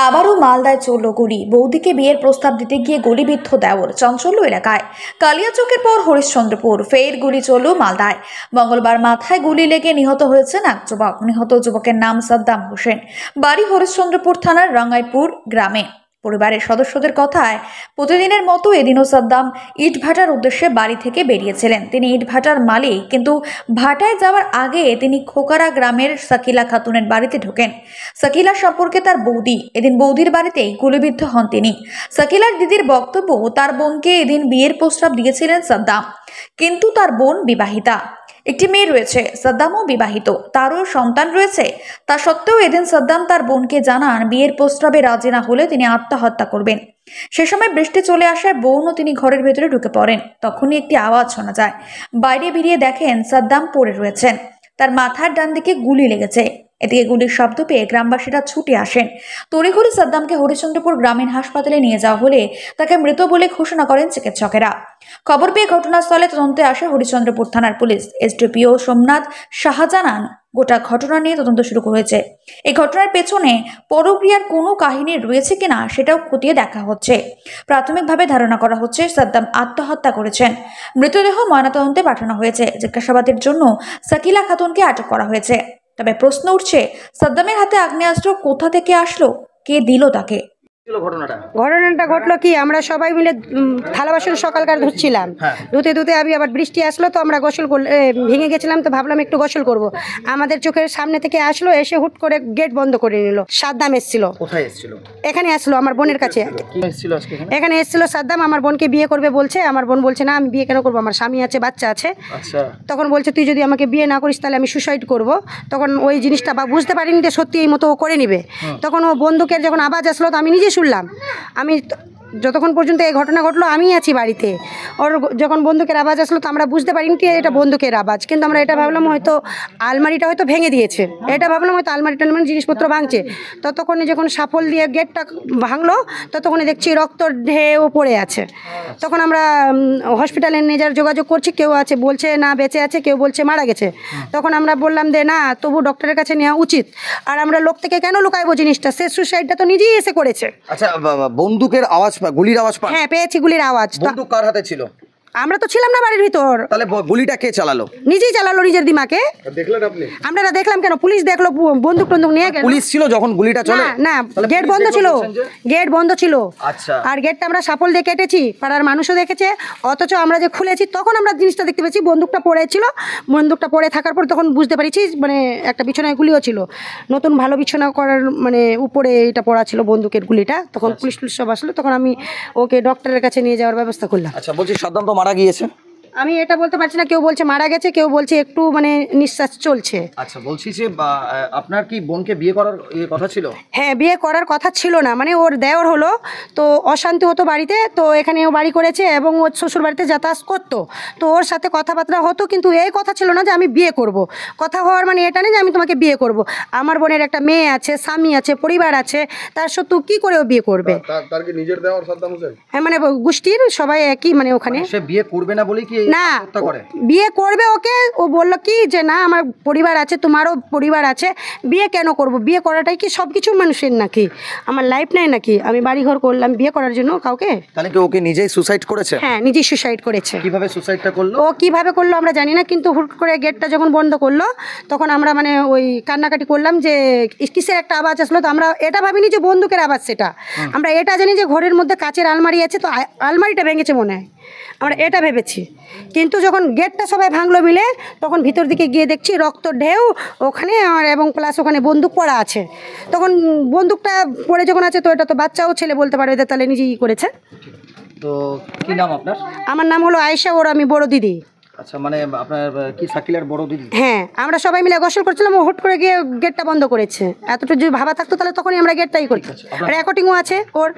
আবারও মালদায় চলল গুলি। বৌদিকে বিয়ের প্রস্তাব দিতে গিয়ে গুলিবিদ্ধ দেওর। চাঞ্চল্য এলাকায়। কালিয়াচকের পর হরিশ্চন্দ্রপুর, ফের গুলি চলল মালদায়। মঙ্গলবার মাথায় গুলি লেগে নিহত হয়েছেন এক যুবক। নিহত যুবকের নাম সাদ্দাম হোসেন, বাড়ি হরিশ্চন্দ্রপুর থানার রাঙ্গাইপুর গ্রামে। পরিবারের সদস্যদের কথায় প্রতিদিনের মতো এদিনও সাদ্দাম ইটভাটার উদ্দেশ্যে বাড়ি থেকে বেরিয়েছিলেন। তিনি ইটভাটার মালিক, কিন্তু ভাটায় যাওয়ার আগে তিনি খোকারা গ্রামের সাকিলা খাতুনের বাড়িতে ঢোকেন। সাকিলা সম্পর্কে তার বৌদি। এদিন বৌদির বাড়িতেই গুলিবিদ্ধ হন তিনি। সাকিলার দিদির বক্তব্য, তার বোনকে এদিন বিয়ের প্রস্তাব দিয়েছিলেন সাদ্দাম, কিন্তু তার বোন বিবাহিতা, একটি মেয়ে রয়েছে। সাদ্দামও বিবাহিত, তারও সন্তান রয়েছে। তা সত্ত্বেও এদিন সাদ্দাম তার বোনকে জানান বিয়ের প্রস্তাবে রাজি না হলে তিনি আত্মহত্যা করবেন। সে সময় বৃষ্টি চলে আসায় বোনও তিনি ঘরের ভেতরে ঢুকে পড়েন। তখনই একটি আওয়াজ শোনা যায়। বাইরে বেরিয়ে দেখেন সাদ্দাম পড়ে রয়েছেন, তার মাথার ডান দিকে গুলি লেগেছে। এদিকে গুলির শব্দ পেয়ে গ্রামবাসীরা ছুটে আসেন। তড়িঘড়ি সাদ্দামকে হরিশ্চন্দ্রপুর গ্রামীণ হাসপাতালে নিয়ে যাওয়া হলে তাকে মৃত বলে ঘোষণা করেন চিকিৎসকেরা। খবর পেয়ে ঘটনাস্থলে তদন্তে আসে হরিশ্চন্দ্রপুর থানার পুলিশ। এসডিপিও সোমনাথ সাহা জানান, গোটা ঘটনা নিয়ে তদন্ত শুরু হয়েছে। এই ঘটনার পেছনে পরক্রিয়ার কোনো কাহিনী রয়েছে কিনা সেটাও খতিয়ে দেখা হচ্ছে। প্রাথমিকভাবে ধারণা করা হচ্ছে সাদ্দাম আত্মহত্যা করেছেন। মৃতদেহ ময়নাতদন্তে পাঠানো হয়েছে। জিজ্ঞাসাবাদের জন্য সাকিলা খাতুনকে আটক করা হয়েছে। তবে প্রশ্ন উঠছে, সাদ্দামের হাতে আগ্নেয়াস্ত্র কোথা থেকে আসলো, কে দিল তাকে? ঘটনাটা ঘটলো কি, আমরা সবাই মিলে থালা বাসন সকালকার ধুচ্ছিলাম। ধুতে ধুতে আমি আবার বৃষ্টি আসলো, তো আমরা গোসল ভেঙে গেছিলাম, তো ভাবলাম একটু গোসল করব। আমাদের চোখের সামনে থেকে আসলো, এসে হুট করে গেট বন্ধ করে নিল। সাদ্দাম এসেছিল। কোথায় এসেছিল? এখানে আসলো আমার বোনের কাছে। এখানে এসেছিল সাদ্দাম, আমার বোনকে বিয়ে করবে বলছে। আমার বোন বলছে না, আমি বিয়ে কেন করবো, আমার স্বামী আছে, বাচ্চা আছে। তখন বলছে তুই যদি আমাকে বিয়ে না করিস তাহলে আমি সুসাইড করব। তখন ওই জিনিসটা বা বুঝতে পারিনি যে সত্যি এই মতো ও করে নিবে। তখন ও বন্দুকের যখন আওয়াজ আসলো, তো আমি নিজে শুনলাম। আমি যতক্ষণ পর্যন্ত এই ঘটনা ঘটলো আমি আছি বাড়িতে। ওর যখন বন্দুকের আওয়াজ আসলো, তো আমরা বুঝতে পারিনি যে এটা বন্দুকের আওয়াজ, কিন্তু আমরা এটা ভাবলাম হয়তো আলমারিটা হয়তো ভেঙে দিয়েছে। এটা ভাবলাম হয়তো আলমারিটা জিনিসপত্র ভাঙছে। ততক্ষণে যখন সাফল দিয়ে গেটটা ভাঙলো, ততক্ষণে দেখছি রক্ত ঢেউ পড়ে আছে। তখন আমরা হসপিটালে নিয়ে যাওয়ার যোগাযোগ করছি। কেউ আছে বলছে না বেঁচে আছে, কেউ বলছে মারা গেছে। তখন আমরা বললাম যে না, তবু ডক্টরের কাছে নেওয়া উচিত। আর আমরা লোক থেকে কেন লুকাইবো জিনিসটা, সে সুসাইডটা তো নিজেই এসে করেছে। আচ্ছা, বন্দুকের আওয়াজ, গুলির আওয়াজ? হ্যাঁ, পেয়েছি গুলির আওয়াজ। বন্দুক কার হাতে ছিল? আমরা তো ছিলাম না বাড়ির ভিতর। তাহলে গুলিটা কে চালালো? নিজেই চালালো, নিজের দিমাকে। দেখলেন আপনি? আমরা দেখলাম কেন, পুলিশ দেখলো, বন্দুক টন্দুক নিয়ে গেল। পুলিশ ছিল যখন গুলিটা চলে? না, গেট বন্ধ ছিল, গেট বন্ধ ছিল। আচ্ছা। আর গেটটা আমরা সাফল দিয়ে কেটেছি, পাড়ার মানুষও দেখেছে। অথচ আমরা যে খুলেছি তখন আমরা জিনিসটা দেখতে পেয়েছি, বন্দুকটা পড়ে ছিল। বন্দুকটা পড়ে থাকার পর তখন বুঝতে পারছি, মানে একটা বিছানায় গুলিও ছিল, নতুন ভালো বিছানা করার মানে উপরে এটা পড়া ছিল বন্দুকের গুলিটা। তখন পুলিশ সব আসলো, তখন আমি ওকে ডক্টরের কাছে নিয়ে যাওয়ার ব্যবস্থা করলাম। আচ্ছা, বলছি সাদ্দাম তো মারা গিয়েছে? আমি এটা বলতে পারছি না, কেউ বলছে মারা গেছে, কেউ বলছে একটু মানে নিঃশ্বাস চলছে। আচ্ছা, বলছি যে আপনার কি বোনকে বিয়ে করার কথা ছিল? হ্যাঁ, বিয়ে করার কথা ছিল না, মানে ওর দেওর হলো, তো অশান্তি হতো বাড়িতে, তো এখানে ও বাড়ি করেছে এবং ওর শ্বশুর বাড়িতে যাতায়াত করতো, তো ওর সাথে কথাবার্তা হতো, কিন্তু এই কথা ছিল না যে আমি বিয়ে করব। কথা হওয়ার মানে এটা নেই যে আমি তোমাকে বিয়ে করব। আমার বোনের একটা মেয়ে আছে, স্বামী আছে, পরিবার আছে, তার সত্ত্বেও কি করে ও বিয়ে করবে? তার কি নিজের দেওয়ার সাদ্দাম হোসেন? হ্যাঁ, মানে গোষ্ঠীর সবাই একই, মানে ওখানে সে বিয়ে করবে না বলে কি? না, বিয়ে করবে ওকে। ও বললো কি যে না, আমার পরিবার আছে, তোমারও পরিবার আছে, বিয়ে কেন করব? বিয়ে করাটাই কি সব কিছু মানুষের নাকি? আমার লাইফ নাই নাকি? আমি বাড়ি ঘর করলাম বিয়ে করার জন্য কাউকে? তাহলে কি ওকে নিজেই সুসাইড করেছে? হ্যাঁ, নিজেই সুসাইড করেছে। কিভাবে সুসাইডটা করলো? ও কিভাবে করলো আমরা জানি না, কিন্তু হুট করে গেটটা যখন বন্ধ করলো, তখন আমরা মানে ওই কান্নাকাটি করলাম যে কিসের একটা আওয়াজ আসলো। তো আমরা এটা ভাবিনি যে বন্দুকের আওয়াজ, সেটা আমরা এটা জানি যে ঘরের মধ্যে কাচের আলমারি আছে, তো আলমারিটা ভেঙেছে মনে হয়, আমরা এটা ভেবেছি। কিন্তু যখন গেটটা সবাই ভাঙলো মিলে, তখন ভিতর দিকে গিয়ে দেখছি রক্ত ঢেউ ওখানে, এবং প্লাস ওখানে বন্দুক পড়া আছে। তখন বন্দুকটা পড়ে যখন আছে, তো এটা তো বাচ্চাও ছেলে বলতে পারবে, তাহলে নিজেই করেছে। তো কি নাম আপনার? আমার নাম হলো আয়েশা, ওর আমি বড় দিদি। আচ্ছা, মানে আপনার কি সাকিলার বড় দিদি? হ্যাঁ, আমরা সবাই মিলে গোসল করছিলাম, ও হুট করে গিয়ে গেটটা বন্ধ করেছে। এতটুকু যদি ভাবা থাকতো তাহলে তখনই আমরা গেটটাই করি। রেকর্ডিংও আছে ওর।